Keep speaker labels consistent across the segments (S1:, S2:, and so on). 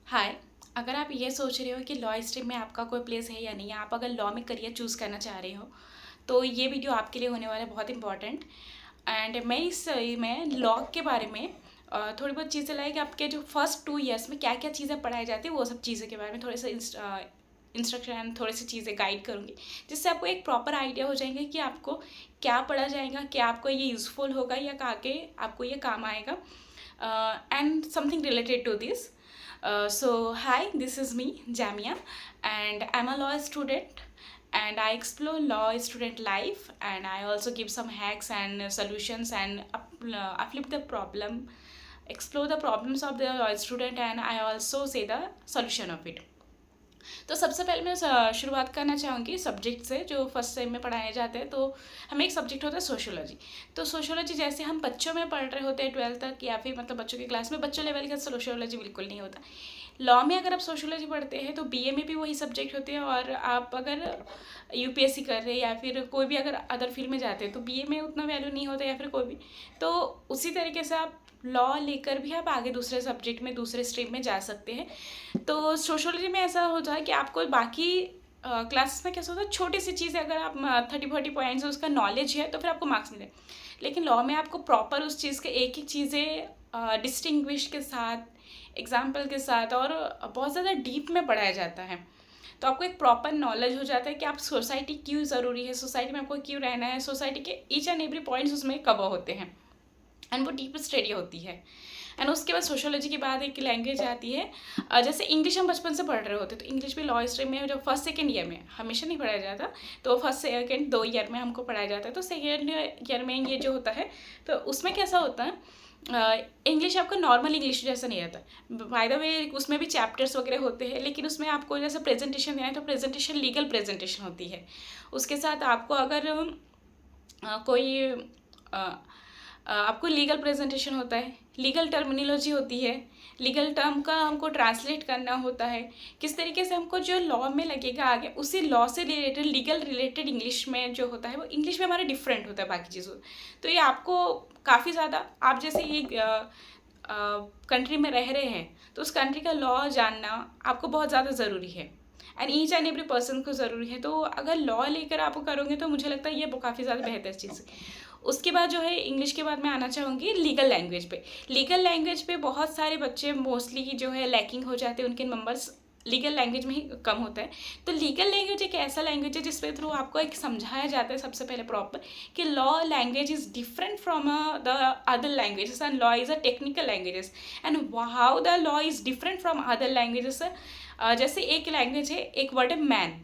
S1: हाय। अगर आप ये सोच रहे हो कि लॉ स्ट्रीम में आपका कोई प्लेस है या नहीं, आप अगर लॉ में करियर चूज़ करना चाह रहे हो तो ये वीडियो आपके लिए होने वाला है बहुत इंपॉर्टेंट। एंड मैं इस में लॉ के बारे में थोड़ी बहुत चीज़ें लाइक आपके जो फर्स्ट 2 इयर्स में क्या क्या चीज़ें पढ़ाई जाती है वो सब चीज़ों के बारे में थोड़े से इंस्ट्रक्शन, थोड़ी सी चीज़ें गाइड करूँगी, जिससे आपको एक प्रॉपर आइडिया हो जाएंगे कि आपको क्या पढ़ा जाएगा, क्या आपको ये यूज़फुल होगा या आगे आपको ये काम आएगा, and something related to this. So hi, this is me, Jamia, and I'm a law student, and I explore law student life, and I also give some hacks and solutions and uplift the problem, explore the problems of the law student, and I also say the solution of it. तो सबसे पहले मैं शुरुआत करना चाहूँगी subject से जो first sem में पढ़ाए जाते हैं। तो हमें एक सब्जेक्ट होता है सोशियोलॉजी। तो सोशियोलॉजी जैसे हम बच्चों में पढ़ रहे होते हैं 12th तक या फिर मतलब बच्चों की क्लास में, बच्चों लेवल का सोशियोलॉजी बिल्कुल नहीं होता। लॉ में अगर आप सोशियोलॉजी पढ़ते हैं तो बीए में भी वही सब्जेक्ट होते हैं, और आप अगर यूपीएससी कर रहे हैं या फिर कोई भी अगर अदर फील्ड में जाते हैं तो बीए में उतना वैल्यू नहीं होता, या फिर कोई भी। तो उसी तरीके से आप लॉ लेकर भी आप आगे दूसरे सब्जेक्ट में, दूसरे स्ट्रीम में जा सकते हैं। तो सोशियोलॉजी में ऐसा होता है कि आपको बाकी क्लासेस में कैसा होता है, छोटी सी चीज़ें अगर आप 30-40 पॉइंट्स उसका नॉलेज है तो फिर आपको मार्क्स मिले। लेकिन लॉ में आपको प्रॉपर उस चीज़ के एक एक चीज़ें डिस्टिंग्विश के साथ, एग्जाम्पल के साथ और बहुत ज़्यादा डीप में पढ़ाया जाता है। तो आपको एक प्रॉपर नॉलेज हो जाता है कि आप सोसाइटी क्यों ज़रूरी है, सोसाइटी में आपको क्यों रहना है, सोसाइटी के ईच एंड एवरी पॉइंट्स उसमें कवर होते हैं, एंड वो डीप स्टडी होती है। एंड उसके बाद सोशियोलॉजी के बाद एक लैंग्वेज आती है। जैसे इंग्लिश हम बचपन से पढ़ रहे होते, तो इंग्लिश भी लॉ स्ट्रीम में जो फर्स्ट सेकेंड ईयर में हमेशा नहीं पढ़ाया जाता, तो फर्स्ट सेकेंड 2 ईयर में हमको पढ़ाया जाता है। तो सेकेंड ईयर में ये जो होता है तो उसमें कैसा होता है, इंग्लिश आपका नॉर्मल इंग्लिश जैसा नहीं रहता। बाय द वे उसमें भी चैप्टर्स वगैरह होते हैं, लेकिन उसमें आपको जैसे प्रेजेंटेशन देना है तो प्रेजेंटेशन लीगल प्रेजेंटेशन होती है। उसके साथ आपको अगर कोई आपको लीगल प्रेजेंटेशन होता है, लीगल टर्मिनोलॉजी होती है, लीगल टर्म का हमको ट्रांसलेट करना होता है, किस तरीके से हमको जो लॉ में लगेगा आगे उसी लॉ से रिलेटेड लीगल रिलेटेड इंग्लिश में जो होता है वो इंग्लिश में हमारा डिफरेंट होता है बाकी चीज़ों। तो ये आपको काफ़ी ज़्यादा, आप जैसे ये कंट्री में रह रहे हैं तो उस कंट्री का लॉ जानना आपको बहुत ज़्यादा ज़रूरी है, and each and every person को ज़रूरी है। तो अगर लॉ लेकर आप करोगे तो मुझे लगता है ये काफ़ी ज़्यादा बेहतर चीज़ है। उसके बाद जो है इंग्लिश के बाद मैं आना चाहूँगी लीगल लैंग्वेज पे। लीगल लैंग्वेज पे बहुत सारे बच्चे मोस्टली जो है लैकिंग हो जाते हैं, उनके नंबर्स लीगल लैंग्वेज में ही कम होता है। तो लीगल लैंग्वेज एक ऐसा लैंग्वेज है जिसपे थ्रू आपको एक समझाया जाता है सबसे पहले प्रॉपर कि law language is different from the other languages, and law is a technical languages, and how the law is different from other languages. जैसे एक लैंग्वेज है, एक वर्ड है मैन।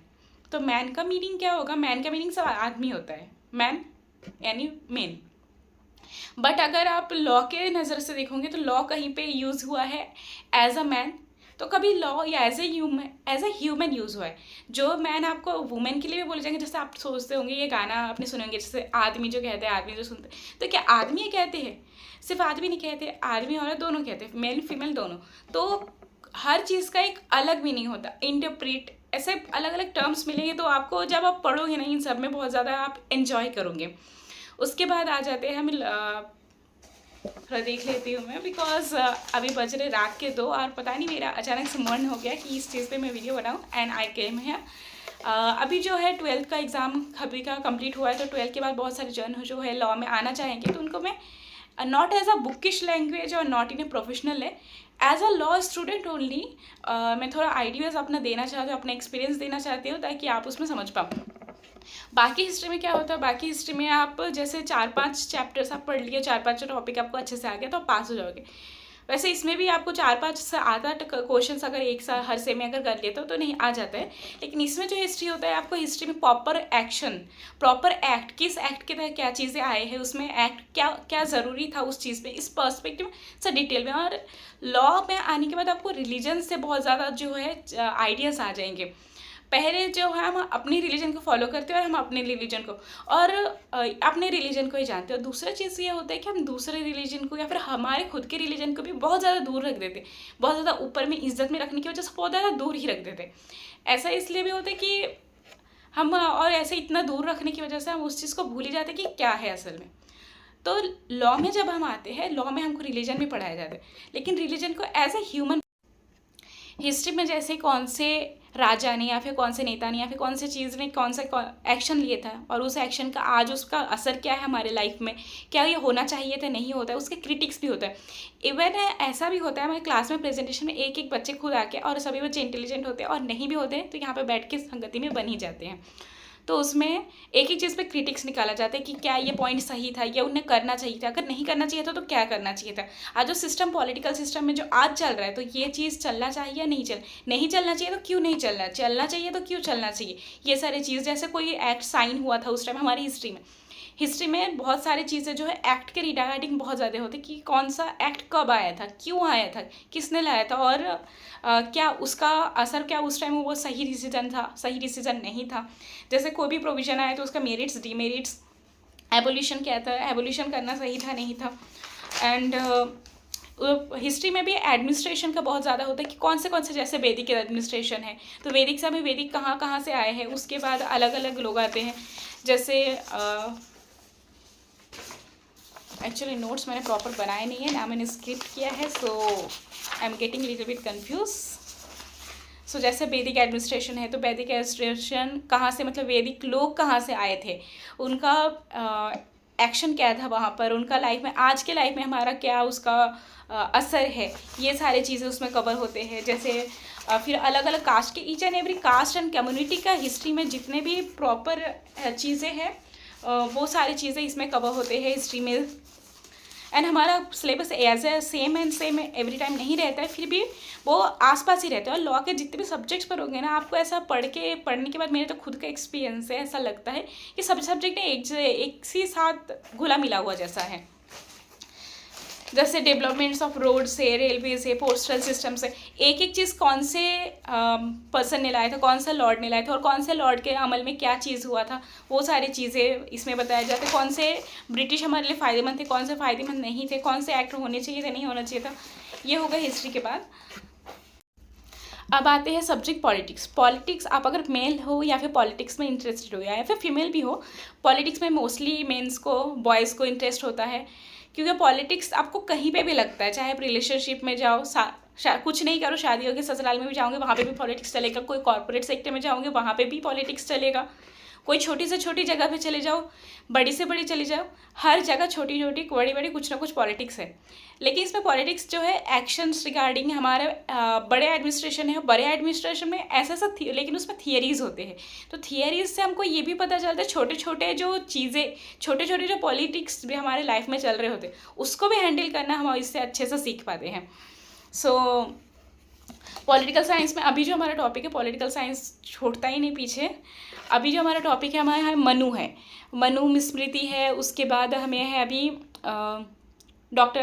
S1: तो मैन का मीनिंग क्या होगा, मैन का मीनिंग सब आदमी होता है, मैन यानी मेन। बट अगर आप लॉ के नज़र से देखोगे तो लॉ कहीं पे यूज़ हुआ है एज अ मैन, तो कभी लॉ या एज ए ह्यूमन यूज़ हुआ है। जो मैन आपको वुमेन के लिए भी बोले जाएंगे, जैसे आप सोचते होंगे ये गाना आपने सुने होंगे, जैसे आदमी जो कहते हैं, आदमी जो सुनते हैं, तो क्या आदमी कहते हैं? सिर्फ आदमी नहीं कहते, आदमी औरत दोनों कहते हैं, मेल फीमेल दोनों। तो हर चीज़ का एक अलग मीनिंग होता, इंटरप्रेट ऐसे अलग अलग टर्म्स मिलेंगे, तो आपको जब आप पढ़ोगे ना इन सब में बहुत ज़्यादा आप एंजॉय करोगे। उसके बाद आ जाते हैं हम थोड़ा देख लेती हूँ मैं, बिकॉज अभी बज रहे रात के 2 और पता नहीं मेरा अचानक से मन हो गया कि इस चीज़ पे मैं वीडियो बनाऊँ, एंड आई केम है। अभी जो है 12th का एग्ज़ाम अभी का कंप्लीट हुआ है, तो 12th के बाद बहुत सारे जन जो है लॉ में आना चाहेंगे, तो उनको मैं not as a bookish language और नॉट इन ए प्रोफेशनल है, as a law student only मैं थोड़ा आइडियाज़ अपना देना चाहती हूँ, अपना एक्सपीरियंस देना चाहती हूँ, ताकि आप उसमें समझ पाओ। बाकी हिस्ट्री में क्या होता है, बाकी हिस्ट्री में आप जैसे 4-5 चैप्टर्स आप पढ़ लिए, 4-5 टॉपिक आपको अच्छे से आ गया तो आप पास हो जाओगे। वैसे इसमें भी आपको 4-5 से 8-8 क्वेश्चन अगर एक साल हर सेम में अगर कर लेते हो तो नहीं आ जाता है। लेकिन इसमें जो हिस्ट्री होता है, आपको हिस्ट्री में प्रॉपर एक्शन, प्रॉपर एक्ट, किस एक्ट के तहत क्या चीज़ें आए हैं, उसमें एक्ट क्या क्या ज़रूरी था उस चीज़ में, इस पर्सपेक्टिव में से डिटेल में। और लॉ में आने के बाद आपको रिलीजन से बहुत ज़्यादा जो है आइडियाज़ आ जाएंगे। पहले जो है हम अपनी रिलीजन को फॉलो करते हैं और हम अपने रिलीजन को और अपने रिलीजन को ही जानते हैं। और दूसरा चीज़ ये होता है कि हम दूसरे रिलीजन को या फिर हमारे खुद के रिलीजन को भी बहुत ज़्यादा दूर रख देते, बहुत ज़्यादा ऊपर में इज्जत में रखने की वजह से बहुत ज़्यादा दूर ही रख देते। ऐसा इसलिए भी होता है कि हम और ऐसे इतना दूर रखने की वजह से हम उस चीज़ को भूल ही जाते कि क्या है असल में। तो लॉ में जब हम आते हैं, लॉ में हमको रिलीजन भी पढ़ाया जाता है, लेकिन रिलीजन को एज ए ह्यूमन हिस्ट्री में जैसे कौन से राजा ने या फिर कौन से नेता ने या फिर कौन से चीज़ ने कौन सा एक्शन लिए था और उस एक्शन का आज उसका असर क्या है हमारे लाइफ में, क्या ये होना चाहिए था, नहीं होता है, उसके क्रिटिक्स भी होता है। इवन ऐसा भी होता है हमारे क्लास में प्रेजेंटेशन में एक एक बच्चे खुद आके, और सभी बच्चे इंटेलिजेंट होते हैं और नहीं भी होते हैं तो यहाँ पे बैठ के संगति में बन ही जाते हैं। तो उसमें एक एक चीज़ पे क्रिटिक्स निकाला जाता है कि क्या ये पॉइंट सही था, या उन्हें करना चाहिए था, अगर नहीं करना चाहिए था तो क्या करना चाहिए था। आज जो सिस्टम पॉलिटिकल सिस्टम में जो आज चल रहा है, तो ये चीज़ चलना चाहिए या नहीं चलना चाहिए, तो क्यों नहीं चलना चाहिए तो क्यों चलना चाहिए, ये सारी चीज़। जैसे कोई एक्ट साइन हुआ था उस टाइम हमारी हिस्ट्री में बहुत सारी चीज़ें जो है एक्ट के रिगार्डिंग बहुत ज़्यादा होती कि कौन सा एक्ट कब आया था, क्यों आया था, किसने लाया था, और क्या उसका असर, क्या उस टाइम वो सही डिसीजन था, सही डिसीजन नहीं था। जैसे कोई भी प्रोविज़न आया तो उसका मेरिट्स, डीमेरिट्स, एबोल्यूशन क्या था, एबोल्यूशन करना सही था नहीं था। एंड हिस्ट्री में भी एडमिनिस्ट्रेशन का बहुत ज़्यादा होता है कि कौन से जैसे वैदिक एडमिनिस्ट्रेशन है, तो वैदिक से हमें वैदिक कहाँ से आए हैं, उसके बाद अलग अलग लोग आते हैं। जैसे एक्चुअली नोट्स मैंने प्रॉपर बनाए नहीं है ना, मैंने स्किप किया है, so I am getting little bit confuse. So जैसे वैदिक एडमिनिस्ट्रेशन है, तो वैदिक एडमिनिस्ट्रेशन कहाँ से, मतलब वैदिक लोग कहाँ से आए थे, उनका एक्शन क्या था वहाँ पर, उनका लाइफ में, आज के लाइफ में हमारा क्या उसका असर है, ये सारी चीज़ें उसमें कवर होते हैं। जैसे फिर अलग अलग कास्ट के, each and every caste and community का हिस्ट्री में जितने भी प्रॉपर चीज़ें हैं वो सारी चीज़ें इसमें कवर होते हैं हिस्ट्री में। एंड हमारा syllabus as a same every time नहीं रहता है, फिर भी वो आसपास ही रहता है। और लॉ के जितने भी सब्जेक्ट्स पर होंगे ना, आपको ऐसा पढ़ने के बाद, मेरे तो खुद का एक्सपीरियंस है, ऐसा लगता है कि सब सब्जेक्ट एक सी साथ घुला मिला हुआ जैसा है। जैसे डेवलपमेंट्स ऑफ रोड्स है, रेलवेज है, पोस्टल सिस्टम से, एक एक चीज़ कौन से पर्सन ने लाया था, कौन सा लॉर्ड ने लाया था, और कौन से लॉर्ड के अमल में क्या चीज़ हुआ था, वो सारी चीज़ें इसमें बताया जाता है। कौन से ब्रिटिश हमारे लिए फ़ायदेमंद थे, कौन से फ़ायदेमंद नहीं थे, कौन से एक्ट होने चाहिए थे, नहीं होना चाहिए था। ये होगा हिस्ट्री के बाद। अब आते हैं सब्जेक्ट पॉलिटिक्स। पॉलिटिक्स, आप अगर मेल हो या फिर पॉलिटिक्स में इंटरेस्टेड हो, या फिर फीमेल भी हो, पॉलिटिक्स में मोस्टली मेंस को, बॉयज़ को इंटरेस्ट होता है, क्योंकि पॉलिटिक्स आपको कहीं पे भी लगता है, चाहे आप रिलेशनशिप में जाओ, कुछ नहीं करो, शादी होगी, ससुराल में भी जाओगे वहाँ पे भी पॉलिटिक्स चलेगा, कोई कॉर्पोरेट सेक्टर में जाओगे वहाँ पे भी पॉलिटिक्स चलेगा, कोई छोटी से छोटी जगह पे चले जाओ, बड़ी से बड़ी चले जाओ, हर जगह छोटी छोटी बड़ी बड़ी कुछ ना कुछ पॉलिटिक्स है। लेकिन इसमें पॉलिटिक्स जो है एक्शंस रिगार्डिंग हमारे बड़े एडमिनिस्ट्रेशन है, बड़े एडमिनिस्ट्रेशन में ऐसा लेकिन उसमें थियरीज़ होते हैं। तो थियरीज से हमको ये भी पता चलता है, छोटे छोटे जो चीज़ें, छोटे छोटे जो पॉलिटिक्स भी हमारे लाइफ में चल रहे होते हैं, उसको भी हैंडल करना हम इससे अच्छे से सीख पाते हैं। सो पॉलिटिकल साइंस में अभी जो हमारा टॉपिक है, पॉलिटिकल साइंस छोड़ता ही नहीं पीछे। अभी जो हमारा टॉपिक है, हमारे यहाँ मनु है, मनु स्मृति है, उसके बाद हमें है अभी डॉक्टर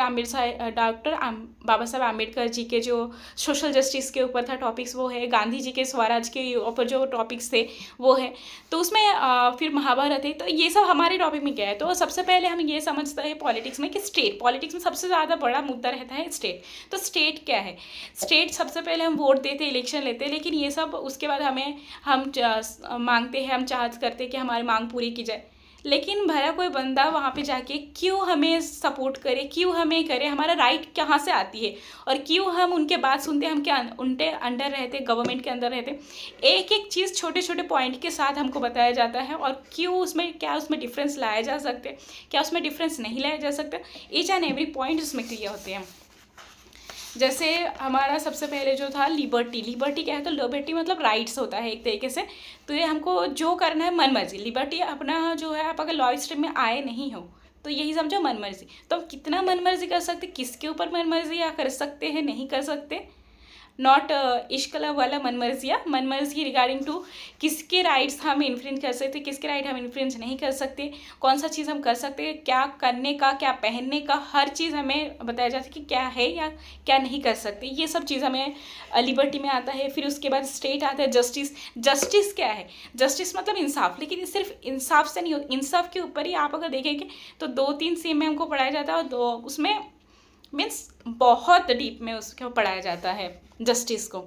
S1: बाबा साहब आम्बेडकर जी के जो सोशल जस्टिस के ऊपर था टॉपिक्स, वो है। गांधी जी के स्वराज के ऊपर जो टॉपिक्स थे वो है। तो उसमें फिर महाभारत है। तो ये सब हमारे टॉपिक में क्या है, तो सबसे पहले हम ये समझते हैं पॉलिटिक्स में कि स्टेट, पॉलिटिक्स में सबसे ज़्यादा बड़ा मुद्दा रहता है स्टेट। तो स्टेट क्या है, स्टेट सबसे पहले हम वोट देते, इलेक्शन लेते हैं, लेकिन ये सब उसके बाद हम मांगते हैं, हम चाहते करते हैं कि हमारी मांग पूरी की जाए। लेकिन भला कोई बंदा वहाँ पे जाके क्यों हमें सपोर्ट करे, क्यों हमें करे, हमारा राइट कहाँ से आती है, और क्यों हम उनके बात सुनते, हम क्या उनके अंडर रहते, गवर्नमेंट के अंदर रहते। एक एक चीज़ छोटे छोटे पॉइंट के साथ हमको बताया जाता है, और क्यों उसमें, क्या उसमें डिफरेंस लाया जा सकते, क्या उसमें डिफरेंस नहीं लाया जा सकता, ईच एंड एवरी पॉइंट उसमें क्लियर होते हैं। जैसे हमारा सबसे पहले जो था लिबर्टी, लिबर्टी क्या है, तो लिबर्टी मतलब राइट्स होता है एक तरीके से। तो ये हमको जो करना है मन मर्जी, लिबर्टी अपना जो है, आप अगर लॉ स्ट्रीम में आए नहीं हो तो यही समझो मन मर्जी। तो हम कितना मन मर्जी कर सकते, किसके ऊपर मन मर्जी या कर सकते हैं, नहीं कर सकते, नॉट इश्क वाला मन मर्जी रिगार्डिंग टू किसके राइट्स हम इन्फ्रिंज कर सकते, किसके राइट हम इन्फ्रिंज नहीं कर सकते, कौन सा चीज़ हम कर सकते हैं, क्या करने का, क्या पहनने का, हर चीज़ हमें बताया जाता है कि क्या है या क्या नहीं कर सकते। ये सब चीज़ हमें लिबर्टी में आता है। फिर उसके बाद स्टेट आता है जस्टिस। जस्टिस क्या है, जस्टिस मतलब इंसाफ, लेकिन सिर्फ इंसाफ से नहीं हो, इंसाफ के ऊपर ही आप अगर देखेंगे तो 2-3 सेम में हमको पढ़ाया जाता है, और उसमें मीन्स बहुत डीप में उसको पढ़ाया जाता है जस्टिस को।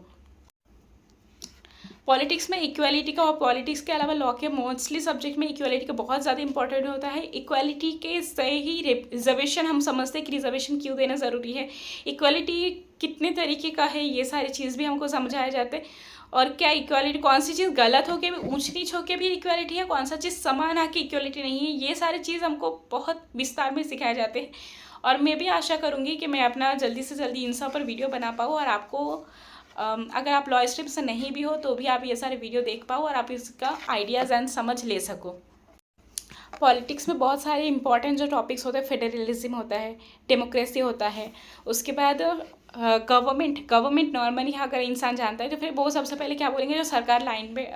S1: पॉलिटिक्स में इक्वालिटी का और पॉलिटिक्स के अलावा लॉ के मोस्टली सब्जेक्ट में इक्वालिटी का बहुत ज़्यादा इंपॉर्टेंट होता है। इक्वालिटी के से ही रिजर्वेशन हम समझते हैं कि रिजर्वेशन क्यों देना ज़रूरी है, इक्वालिटी कितने तरीके का है, ये सारी चीज़ भी हमको समझाया जाता है। और क्या इक्वालिटी, कौन सी चीज़ गलत हो के भी, ऊंच नीच हो के भी इक्वालिटी है, कौन सा चीज़ समान आके इक्वालिटी नहीं है, ये सारी चीज़ हमको बहुत विस्तार में सिखाए जाते हैं। और मैं भी आशा करूँगी कि मैं अपना जल्दी से जल्दी इन सब पर वीडियो बना पाऊँ और आपको अगर आप लॉ स्ट्रीम से नहीं भी हो तो भी आप ये सारे वीडियो देख पाओ और आप इसका आइडियाज़ एंड समझ ले सको। पॉलिटिक्स में बहुत सारे इंपॉर्टेंट जो टॉपिक्स होते हैं, फेडरलिज्म होता है, डेमोक्रेसी होता है, उसके बाद गवर्नमेंट नॉर्मली अगर इंसान जानता है तो फिर वो सबसे पहले क्या बोलेंगे, जो सरकार लाइन पे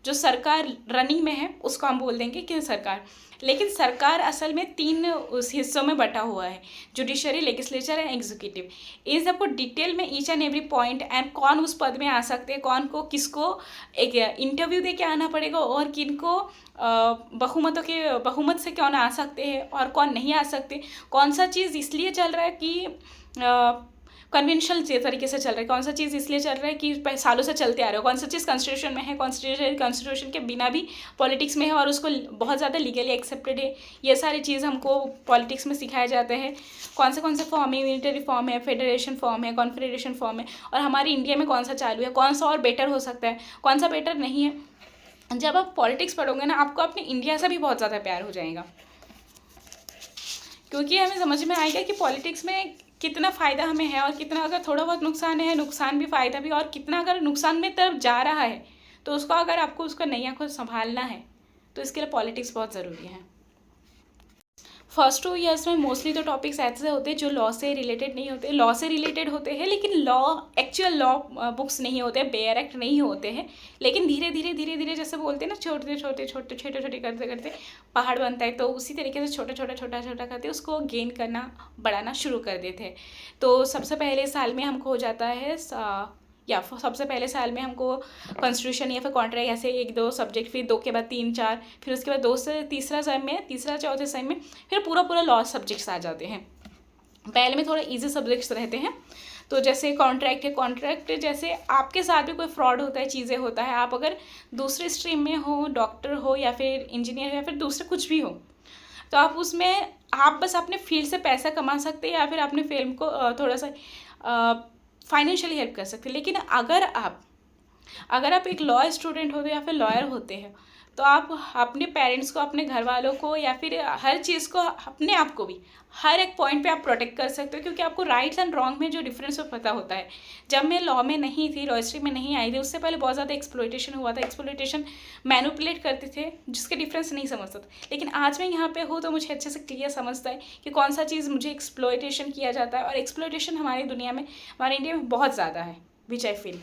S1: जो सरकार रनिंग में है उसको हम बोल देंगे कि सरकार। लेकिन सरकार असल में 3 उस हिस्सों में बटा हुआ है, जुडिशरी, लेजिस्लेचर एंड एग्जीक्यूटिव। इन सबको डिटेल में each and every point and कौन उस पद में आ सकते हैं, कौन को किसको एक इंटरव्यू दे के आना पड़ेगा और किन को बहुमत से कौन आ सकते हैं और कौन नहीं आ सकते, कौन सा चीज़ इसलिए चल रहा है कि कन्वेंशनल तरीके से चल रहा है, कौन सा चीज़ इसलिए चल रहा है कि सालों से चलते आ रहे हो, कौन सा चीज़ कॉन्स्टिट्यूशन में है, कॉन्स्टिट्यूशन के बिना भी पॉलिटिक्स में है और उसको बहुत ज़्यादा लीगली एक्सेप्टेड है, ये सारी चीज़ हमको पॉलिटिक्स में सिखाया जाता है। कौन से फॉर्म है, यूनिटरी फॉर्म है, फेडरेशन फॉर्म है, कॉन्फेडरेशन फॉर्म है, और हमारे इंडिया में कौन सा चालू है, कौन सा और बेटर हो सकता है, कौन सा बेटर नहीं है। जब आप पॉलिटिक्स पढ़ोगे ना, आपको अपने इंडिया से भी बहुत ज़्यादा प्यार हो जाएगा, क्योंकि हमें समझ में आएगा कि पॉलिटिक्स में कितना फ़ायदा हमें है और कितना अगर थोड़ा बहुत नुकसान है, नुकसान भी फ़ायदा भी, और कितना अगर नुकसान में तरफ जा रहा है तो उसको अगर आपको उसका नैया को संभालना है तो इसके लिए पॉलिटिक्स बहुत ज़रूरी है। फर्स्ट 2 ईयर्स में मोस्टली तो टॉपिक्स ऐसे होते हैं जो लॉ से रिलेटेड नहीं होते, लॉ से रिलेटेड होते हैं लेकिन एक्चुअल लॉ बुक्स नहीं होते, बेयर एक्ट नहीं होते हैं, लेकिन धीरे धीरे जैसे बोलते हैं ना, छोटे करते करते पहाड़ बनता है, तो उसी तरीके से छोटा करते उसको गेन करना, बढ़ाना शुरू कर देते हैं। तो सबसे पहले साल में हमको हो जाता है सबसे पहले साल में हमको कॉन्स्टिट्यूशन या फिर कॉन्ट्रैक्ट ऐसे 1-2 सब्जेक्ट, फिर 2 के बाद 3-4, फिर उसके बाद 2 से तीसरा चौथे सेम में फिर पूरा लॉ सब्जेक्ट्स आ जाते हैं। पहले में थोड़ा इजी सब्जेक्ट्स रहते हैं, तो जैसे कॉन्ट्रैक्ट है, कॉन्ट्रैक्ट जैसे आपके साथ भी कोई फ्रॉड होता है, चीज़ें होता है, आप अगर दूसरे स्ट्रीम में हो, डॉक्टर हो या फिर इंजीनियर हो या फिर दूसरे कुछ भी हो, तो आप उसमें आप बस अपने फील्ड से पैसा कमा सकते हैं या फिर अपने फिल्म को थोड़ा सा फाइनेंशियली हेल्प कर सकते हैं। लेकिन अगर आप एक लॉ स्टूडेंट होते या फिर लॉयर होते हैं तो आप अपने पेरेंट्स को, अपने घर वालों को या फिर हर चीज़ को, अपने आप को भी हर एक पॉइंट पे आप प्रोटेक्ट कर सकते हो, क्योंकि आपको राइट्स एंड रॉन्ग में जो डिफरेंस है पता होता है। जब मैं लॉ में नहीं थी, लॉ हिस्ट्री में नहीं आई थी, उससे पहले बहुत ज़्यादा एक्सप्लॉयटेशन हुआ था, एक्सप्लॉयटेशन मैनिपुलेट करते थे जिसके डिफरेंस नहीं समझता था। लेकिन आज मैं यहाँ पे हूँ तो मुझे अच्छे से क्लियर समझता है कि कौन सा चीज़ मुझे एक्सप्लॉयटेशन किया जाता है, और एक्सप्लॉयटेशन हमारी दुनिया में, हमारे इंडिया में बहुत ज़्यादा है, विच आई फील।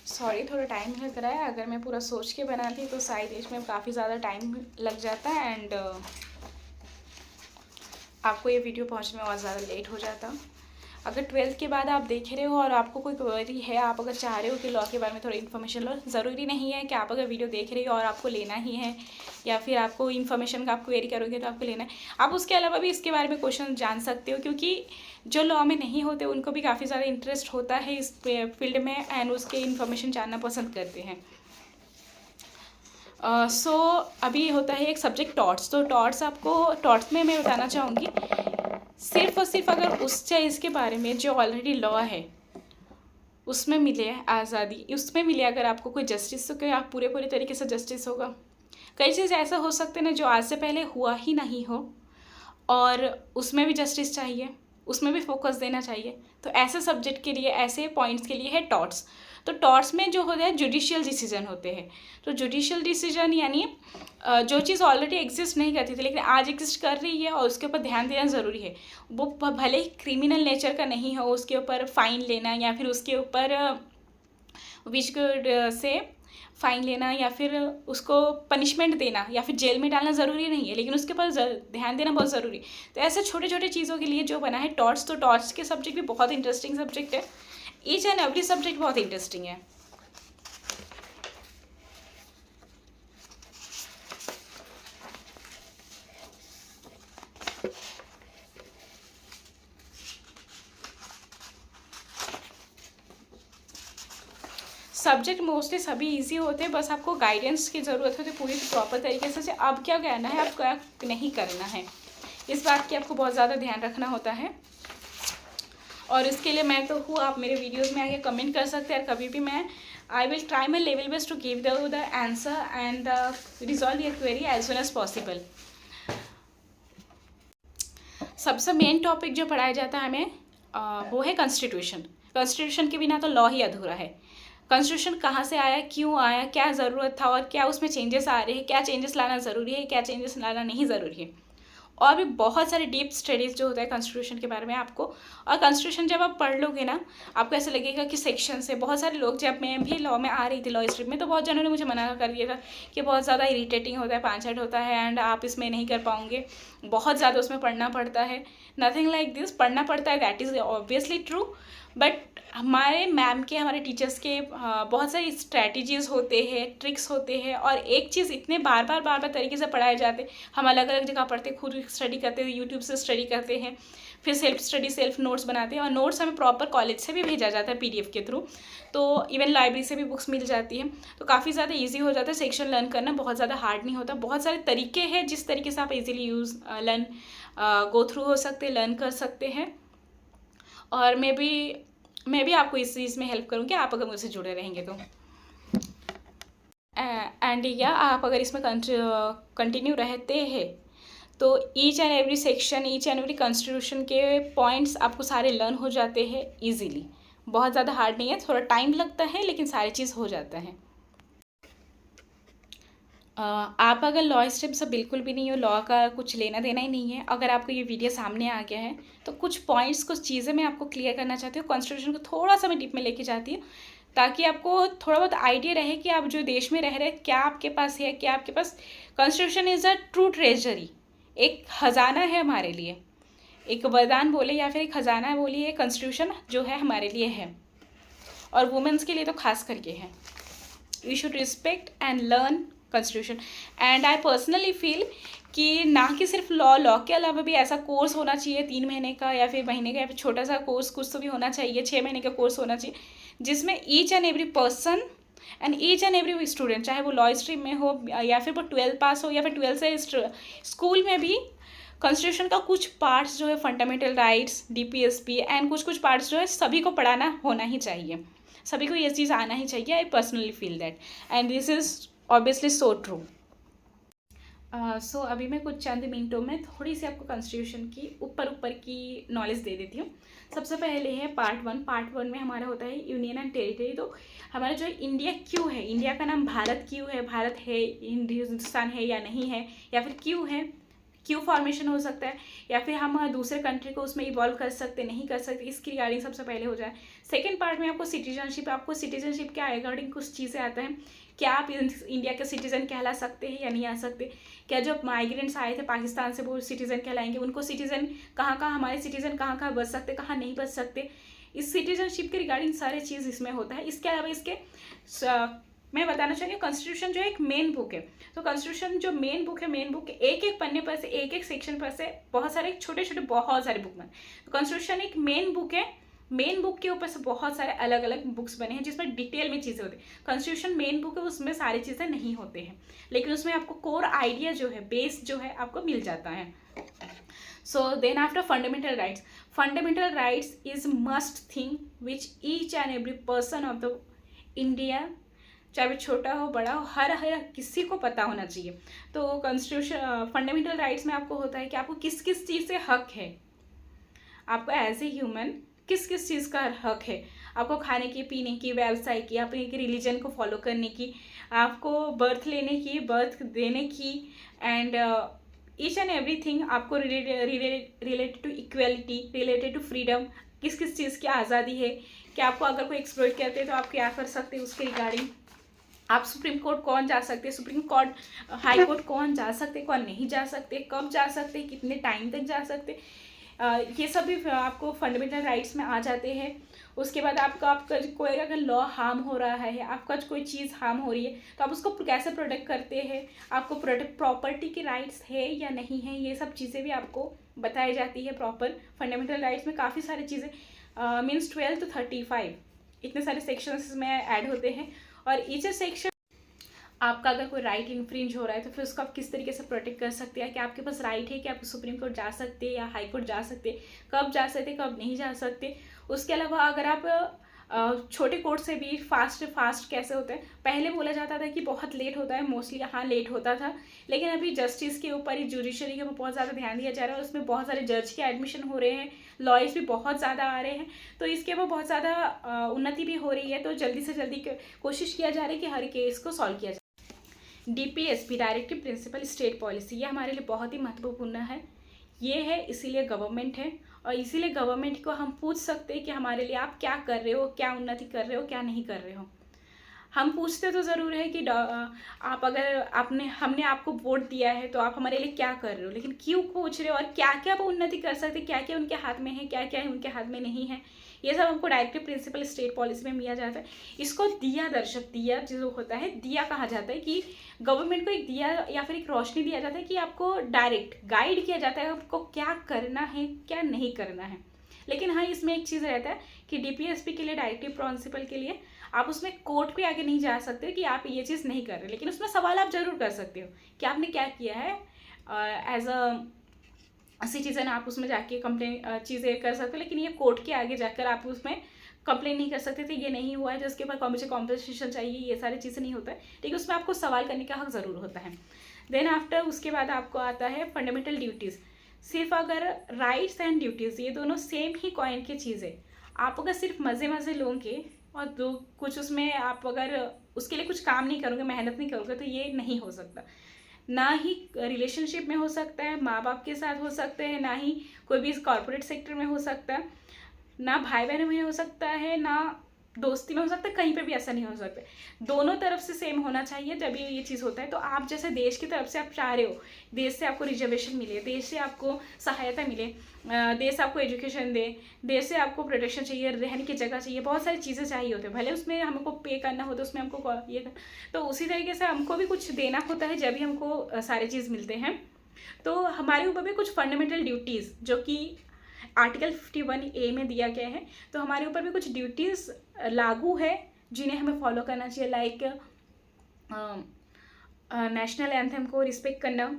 S1: सॉरी, थोड़ा टाइम लग रहा है, अगर मैं पूरा सोच के बनाती तो शायद इसमें काफ़ी ज़्यादा टाइम लग जाता है एंड आपको ये वीडियो पहुंचने में और ज़्यादा लेट हो जाता। अगर 12th के बाद आप देख रहे हो और आपको कोई क्वेरी है, आप अगर चाह रहे हो कि लॉ के बारे में थोड़ी इन्फॉर्मेशन लो, ज़रूरी नहीं है कि आप अगर वीडियो देख रहे हो और आपको लेना ही है या फिर आपको इन्फॉर्मेशन का आप क्वेरी करोगे तो आपको लेना है। आप उसके अलावा भी इसके बारे में क्वेश्चन जान सकते हो, क्योंकि जो लॉ में नहीं होते उनको भी काफ़ी ज़्यादा इंटरेस्ट होता है इस फील्ड में एंड उसके इन्फॉर्मेशन जानना पसंद करते हैं। सो अभी होता है एक सब्जेक्ट टॉर्ट्स। तो टॉर्ट्स में मैं बताना चाहूँगी, सिर्फ और सिर्फ अगर उस चीज़ के बारे में जो ऑलरेडी लॉ है उसमें मिले आज़ादी, उसमें मिले अगर आपको कोई जस्टिस, तो क्या आप पूरे तरीके से जस्टिस होगा। कई चीज़ ऐसा हो सकते हैं ना जो आज से पहले हुआ ही नहीं हो और उसमें भी जस्टिस चाहिए, उसमें भी फोकस देना चाहिए। तो ऐसे सब्जेक्ट के लिए, ऐसे पॉइंट्स के लिए है टॉर्ट्स। तो टॉर्ट्स में जो होता है जुडिशियल डिसीजन होते हैं। तो जुडिशियल डिसीजन यानी जो चीज़ ऑलरेडी एग्जिस्ट नहीं करती थी लेकिन आज एग्जिस्ट कर रही है और उसके ऊपर ध्यान देना ज़रूरी है। वो भले ही क्रिमिनल नेचर का नहीं हो, उसके ऊपर फ़ाइन लेना या फिर उसके ऊपर विच से फ़ाइन लेना या फिर उसको पनिशमेंट देना या फिर जेल में डालना ज़रूरी नहीं है, लेकिन उसके ऊपर ध्यान देना बहुत ज़रूरी है। तो ऐसे छोटे छोटे चीज़ों के लिए जो बना है टॉर्ट्स। तो टॉर्ट्स के सब्जेक्ट भी बहुत इंटरेस्टिंग सब्जेक्ट है, ईच एंड एवरी सब्जेक्ट बहुत इंटरेस्टिंग है। सब्जेक्ट मोस्टली सभी इजी होते हैं, बस आपको गाइडेंस की ज़रूरत होती है पूरी प्रॉपर तरीके से अब क्या करना है, अब क्या नहीं करना है, इस बात की आपको बहुत ज़्यादा ध्यान रखना होता है। और इसके लिए मैं तो हूँ, आप मेरे वीडियोस में आके कमेंट कर सकते हैं, और कभी भी मैं I will try my level best to give the answer and resolve your query as soon as possible. सबसे मेन टॉपिक जो पढ़ाया जाता है हमें वो है कॉन्स्टिट्यूशन। कॉन्स्टिट्यूशन के बिना तो लॉ ही अधूरा है। कॉन्स्टिट्यूशन कहाँ से आया, क्यों आया, क्या ज़रूरत था और क्या उसमें चेंजेस आ रहे हैं, क्या चेंजेस लाना ज़रूरी है, क्या चेंजेस लाना नहीं ज़रूरी है, और भी बहुत सारे डीप स्टडीज़ जो होता है कॉन्स्टिट्यूशन के बारे में आपको। और कॉन्स्टिट्यूशन जब आप पढ़ लोगे ना, आपको ऐसा लगेगा कि सेक्शन से बहुत सारे लोग, जब मैं भी लॉ में आ रही थी, लॉ स्ट्रीम में, तो बहुत जनों ने मुझे मना कर दिया था कि बहुत ज़्यादा इरिटेटिंग होता है, पांचट होता है एंड आप इसमें नहीं कर पाओगे, बहुत ज़्यादा उसमें पढ़ना पड़ता है। नथिंग लाइक दिस, पढ़ना पड़ता है, that is obviously true, but हमारे मैम के, हमारे टीचर्स के बहुत सारी स्ट्रैटेजीज़ होते हैं, ट्रिक्स होते हैं, और एक चीज़ इतने बार बार तरीके से पढ़ाए जाते हैं। हम अलग अलग जगह पढ़ते, खुद स्टडी करते हैं, यूट्यूब से स्टडी करते हैं, फिर सेल्फ स्टडी, सेल्फ नोट्स बनाते हैं, और नोट्स हमें प्रॉपर कॉलेज से भी भेजा जाता है PDF के थ्रू, तो इवन लाइब्रेरी से भी बुक्स मिल जाती है, तो काफ़ी ज़्यादा ईजी हो जाता है। सेक्शन लर्न करना बहुत ज़्यादा हार्ड नहीं होता, बहुत सारे तरीके हैं जिस तरीके से आप ईजिली लर्न गो थ्रू हो सकते हैं, लर्न कर सकते हैं। और मैं भी आपको इस चीज़ में हेल्प करूँगी, आप अगर मुझसे जुड़े रहेंगे तो। एंड या आप अगर इसमें कंटिन्यू रहते हैं तो each and every section, each and every constitution के पॉइंट्स आपको सारे लर्न हो जाते हैं इजीली। बहुत ज़्यादा हार्ड नहीं है, थोड़ा टाइम लगता है, लेकिन सारी चीज़ हो जाता है। आप अगर लॉ स्ट्रीम से बिल्कुल भी नहीं हो, लॉ का कुछ लेना देना ही नहीं है, अगर आपको ये वीडियो सामने आ गया है तो कुछ पॉइंट्स, कुछ चीज़ें मैं आपको क्लियर करना चाहती हूँ। कॉन्स्टिट्यूशन को थोड़ा सा मैं डीप में लेके जाती हूँ, ताकि आपको थोड़ा बहुत आइडिया रहे कि आप जो देश में रह रहे हैं, क्या आपके पास है, क्या आपके पास। Constitution is a true treasury, एक खजाना है हमारे लिए, एक वरदान बोले या फिर एक खजाना बोलिए, कॉन्स्टिट्यूशन जो है हमारे लिए है, और वुमेन्स के लिए तो खास करके है। You should respect and learn constitution. And I personally feel कि ना कि सिर्फ लॉ के अलावा भी ऐसा कोर्स होना चाहिए 3 महीने का या फिर महीने का, या फिर छोटा सा कोर्स कुछ तो भी होना चाहिए, 6 महीने का कोर्स होना चाहिए, जिसमें each and every person and each and every student, चाहे वो लॉ स्ट्रीम में हो या फिर वो 12 पास हो या फिर 12 से स्कूल में भी, कॉन्स्टिट्यूशन का कुछ पार्ट्स जो है, फंडामेंटल राइट्स, DPSP एंड कुछ पार्ट्स जो है सभी को पढ़ाना होना ही चाहिए, सभी को ये चीज़ आना ही चाहिए। I personally feel that and this is obviously so true. So अभी मैं कुछ चंद मिनटों में थोड़ी सी आपको कॉन्स्टिट्यूशन की ऊपर की नॉलेज दे देती हूँ। सबसे पहले है पार्ट 1। पार्ट 1 में हमारा होता है यूनियन एंड टेरिटरी। तो हमारा जो इंडिया क्यों है, इंडिया का नाम भारत क्यों है, भारत है, हिंदुस्तान है या नहीं है, या फिर क्यों है, क्यों फॉर्मेशन हो सकता है, या फिर हम दूसरे कंट्री को उसमें इवॉल्व कर सकते नहीं कर सकते, इसकी रिगार्डिंग सबसे पहले हो जाए। सेकेंड पार्ट में आपको सिटीजनशिप के अकॉर्डिंग कुछ चीज़ें आता है, क्या आप इंडिया के सिटीज़न कहला सकते हैं या नहीं आ सकते, क्या जो माइग्रेंट्स आए थे पाकिस्तान से वो सिटीज़न कहलाएंगे, उनको सिटीज़न कहाँ हमारे सिटीज़न कहाँ बच सकते, कहाँ नहीं बच सकते, इस सिटीजनशिप के रिगार्डिंग सारे चीज़ इसमें होता है। इसके अलावा इसके मैं बताना चाहती हूँ, कॉन्स्टिट्यूशन जो एक मेन बुक है, तो कॉन्स्टिट्यूशन जो मेन बुक है, मेन बुक एक पन्ने पर से, एक सेक्शन पर से बहुत सारे छोटे बहुत सारे बुक बने। तो कॉन्स्टिट्यूशन एक मेन बुक है, मेन बुक के ऊपर से बहुत सारे अलग अलग बुक्स बने हैं जिसमें डिटेल में चीज़ें होती हैं। कॉन्स्टिट्यूशन मेन बुक है, उसमें सारी चीज़ें नहीं होते हैं, लेकिन उसमें आपको कोर आइडिया जो है, बेस जो है आपको मिल जाता है। So then after fundamental rights is must thing which each and every person of the India, चाहे वो छोटा हो बड़ा हो, हर किसी को पता होना चाहिए। तो कॉन्स्टिट्यूशन फंडामेंटल राइट्स में आपको होता है कि आपको किस किस चीज़ से हक है, आपको एज ए ह्यूमन किस किस चीज़ का हक है, आपको खाने की, पीने की, व्यवसाय की, अपने रिलीजन को फॉलो करने की, आपको बर्थ लेने की, बर्थ देने की, एंड ईच एंड एवरीथिंग आपको related to equality, related to freedom, किस किस चीज़ की आज़ादी है, कि आपको अगर कोई एक्सप्लॉइट करते हैं तो आप क्या कर सकते हैं उसके रिगार्डिंग, आप सुप्रीम कोर्ट कौन जा सकते हैं, सुप्रीम कोर्ट, हाई कोर्ट कौन जा सकते, कौन नहीं जा सकते, कब जा सकते, कितने टाइम तक जा सकते, ये सब भी आपको फंडामेंटल राइट्स में आ जाते हैं। उसके बाद आपका कोई अगर लॉ हार्म हो रहा है, आपका कोई चीज़ हार्म हो रही है, तो आप उसको कैसे प्रोटेक्ट करते हैं, आपको प्रॉपर्टी की राइट्स है या नहीं है, ये सब चीज़ें भी आपको बताई जाती है प्रॉपर। फंडामेंटल राइट्स में काफ़ी सारी चीज़ें मीन्स 12 to 35 इतने सारे सेक्शंस में ऐड होते हैं और ईच सेक्शन आपका अगर कोई राइट इन्फ्रिंज हो रहा है तो फिर उसको आप किस तरीके से प्रोटेक्ट कर सकते हैं, कि आपके पास राइट है कि आप सुप्रीम कोर्ट जा सकते हैं या हाई कोर्ट जा सकते, कब जा सकते कब नहीं जा सकते। उसके अलावा अगर आप छोटे कोर्ट से भी फास्ट कैसे होते हैं, पहले बोला जाता था कि बहुत लेट होता है, मोस्टली हाँ लेट होता था, लेकिन अभी जस्टिस के ऊपर ही जुडिशरी के ऊपर बहुत ज़्यादा ध्यान दिया जा रहा है, उसमें बहुत सारे जज के एडमिशन हो रहे हैं, लॉयर्स भी बहुत ज़्यादा आ रहे हैं, तो इसके ऊपर बहुत ज़्यादा उन्नति भी हो रही है। तो जल्दी से जल्दी कोशिश किया जा रहा है कि हर केस को सॉल्व किया जाए। DPSP directive principle state policy, ये हमारे लिए बहुत ही महत्वपूर्ण है, ये है इसीलिए गवर्नमेंट है, और इसीलिए गवर्नमेंट को हम पूछ सकते हैं कि हमारे लिए आप क्या कर रहे हो, क्या उन्नति कर रहे हो, क्या नहीं कर रहे हो। हम पूछते तो ज़रूर है कि आप अगर हमने आपको वोट दिया है तो आप हमारे लिए क्या कर रहे हो, लेकिन क्यों पूछ रहे हो और क्या क्या वो उन्नति कर सकते, क्या क्या उनके हाथ में है, क्या क्या है उनके हाथ में नहीं है, ये सब हमको डायरेक्टिव प्रिंसिपल स्टेट पॉलिसी में मिला जाता है। इसको दिया दर्शक, दिया जो होता है, दिया कहा जाता है कि गवर्नमेंट को एक दिया या फिर एक रोशनी दिया जाता है कि आपको डायरेक्ट गाइड किया जाता है आपको क्या करना है क्या नहीं करना है। लेकिन हाँ, इसमें एक चीज़ रहता है कि DPSP के लिए, डायरेक्टिव प्रिंसिपल के लिए आप उसमें कोर्ट के आगे नहीं जा सकते कि आप ये चीज़ नहीं कर रहे, लेकिन उसमें सवाल आप जरूर कर सकते हो कि आपने क्या किया है। एज अ सिटीजन आप उसमें जाके कंप्लेन चीज़ें कर सकते हो, लेकिन ये कोर्ट के आगे जाकर आप उसमें कंप्लेन नहीं कर सकते थे, ये नहीं हुआ है तो उसके ऊपर मुझे कॉम्पनसेशन चाहिए, ये सारी चीज़ें नहीं होता है, लेकिन उसमें आपको सवाल करने का हक ज़रूर होता है। देन आफ्टर उसके बाद आपको आता है फंडामेंटल ड्यूटीज़। सिर्फ अगर राइट्स एंड ड्यूटीज़ ये दोनों सेम ही कॉइन की चीज़ है, आप अगर सिर्फ मज़े लोगे और दो कुछ उसमें आप अगर उसके लिए कुछ काम नहीं करोगे, मेहनत नहीं करोगे, तो ये नहीं हो सकता। ना ही रिलेशनशिप में हो सकता है, माँ बाप के साथ हो सकते हैं, ना ही कोई भी कॉर्पोरेट सेक्टर में हो सकता है, ना भाई बहनों में हो सकता है, ना दोस्ती में हो सकता है, कहीं पे भी ऐसा नहीं हो सकता। दोनों तरफ से सेम होना चाहिए जब ये चीज़ होता है। तो आप जैसे देश की तरफ से आप चाह रहे हो, देश से आपको रिजर्वेशन मिले, देश से आपको सहायता मिले, देश आपको एजुकेशन दे, देश से आपको प्रोटेक्शन चाहिए, रहने की जगह चाहिए, बहुत सारी चीज़ें चाहिए होते हैं, भले उसमें हमको पे करना हो तो उसमें हमको ये तो उसी तरीके से हमको भी कुछ देना होता है जब भी हमको सारे चीज़ मिलते हैं। तो हमारे ऊपर भी कुछ फंडामेंटल ड्यूटीज़ जो कि आर्टिकल 51A में दिया गया है, तो हमारे ऊपर भी कुछ ड्यूटीज़ लागू है जिन्हें हमें फॉलो करना चाहिए। लाइक नेशनल एंथम को रिस्पेक्ट करना,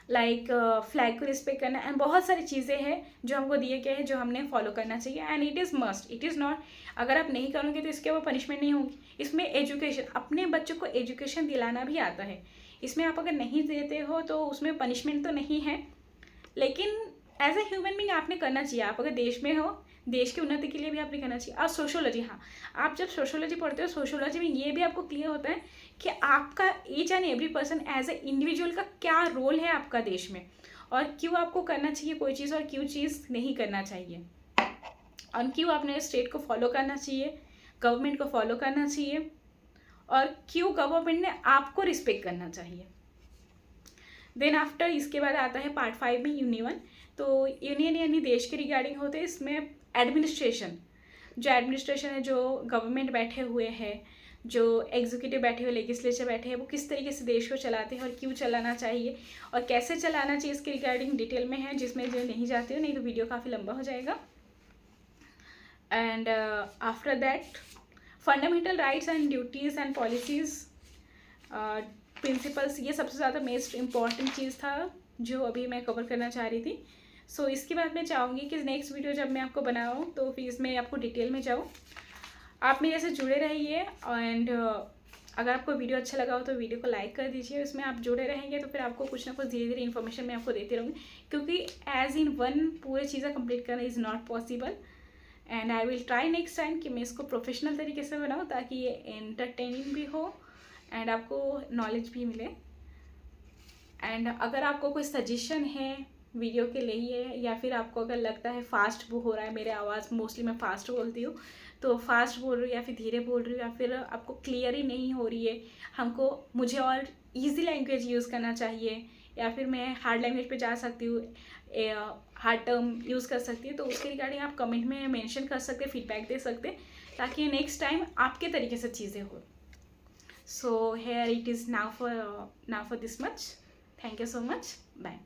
S1: लाइक फ्लैग को रिस्पेक्ट करना, एंड बहुत सारी चीज़ें हैं जो हमको दिए गए हैं जो हमने फॉलो करना चाहिए। And it is must, it is not, अगर आप नहीं करोगे तो इसके ऊपर पनिशमेंट नहीं होगी। इसमें एजुकेशन, अपने बच्चों को एजुकेशन दिलाना भी आता है, इसमें आप अगर नहीं देते हो तो उसमें पनिशमेंट तो नहीं है, लेकिन एज ए ह्यूमन बीइंग आपने करना चाहिए। आप अगर देश में हो, देश की उन्नति के लिए भी आपने करना चाहिए। और सोशोलॉजी, हाँ, आप जब सोशोलॉजी पढ़ते हो, सोशोलॉजी में ये भी आपको क्लियर होता है कि आपका each and every person as a individual का क्या रोल है आपका देश में, और क्यों आपको करना चाहिए कोई चीज़ और क्यों चीज़ नहीं करना चाहिए, और क्यों आपने स्टेट को फॉलो करना चाहिए, गवर्नमेंट को फॉलो करना चाहिए, और क्यों गवर्नमेंट ने आपको रिस्पेक्ट करना चाहिए। देन आफ्टर इसके बाद आता है पार्ट 5 में यूनियन। तो यूनियन यानी देश के रिगार्डिंग होते हैं। इसमें एडमिनिस्ट्रेशन, जो एडमिनिस्ट्रेशन है, जो गवर्नमेंट बैठे हुए हैं, जो एग्जीक्यूटिव बैठे हुए, लेजिस्लेचर बैठे हैं, वो किस तरीके से देश को चलाते हैं और क्यों चलाना चाहिए और कैसे चलाना चाहिए, इसके रिगार्डिंग डिटेल में है, जिसमें जो नहीं जाती हो, नहीं तो वीडियो काफ़ी लंबा हो जाएगा। And after that fundamental rights and duties and policies, principles, ये सबसे ज़्यादा मोस्ट इम्पॉर्टेंट चीज़ था जो अभी मैं कवर करना चाह रही थी। सो इसके बाद मैं चाहूँगी कि नेक्स्ट वीडियो जब मैं आपको बनाऊँ तो फिर इसमें आपको डिटेल में जाऊँ। आप मेरे से जुड़े रहिए, एंड अगर आपको वीडियो अच्छा लगा हो तो वीडियो को लाइक कर दीजिए। उसमें आप जुड़े रहेंगे तो फिर आपको कुछ ना कुछ धीरे धीरे इन्फॉर्मेशन मैं आपको देती रहूँगी, क्योंकि एज इन वन पूरे चीज़ें कंप्लीट करना is not possible. And I will try next time कि मैं इसको प्रोफेशनल तरीके से बनाऊँ, ताकि ये एंटरटेनिंग भी हो एंड आपको नॉलेज भी मिले। एंड अगर आपको कोई सजेशन है वीडियो के लिए, या फिर आपको अगर लगता है फास्ट वो हो रहा है, मेरे आवाज़ मोस्टली मैं फास्ट बोलती हूँ, तो फास्ट बोल रही हूँ या फिर धीरे बोल रही हूँ, या फिर आपको क्लियर ही नहीं हो रही है, मुझे और इजी लैंग्वेज यूज़ करना चाहिए, या फिर मैं हार्ड लैंग्वेज पे जा सकती हूँ, हार्ड टर्म यूज़ कर सकती हूँ, तो उसके रिगार्डिंग आप कमेंट में मेंशन कर सकते, फीडबैक दे सकते, ताकि नेक्स्ट टाइम आपके तरीके से चीज़ें हो। So here it is now for this much. Thank you so much. Bye.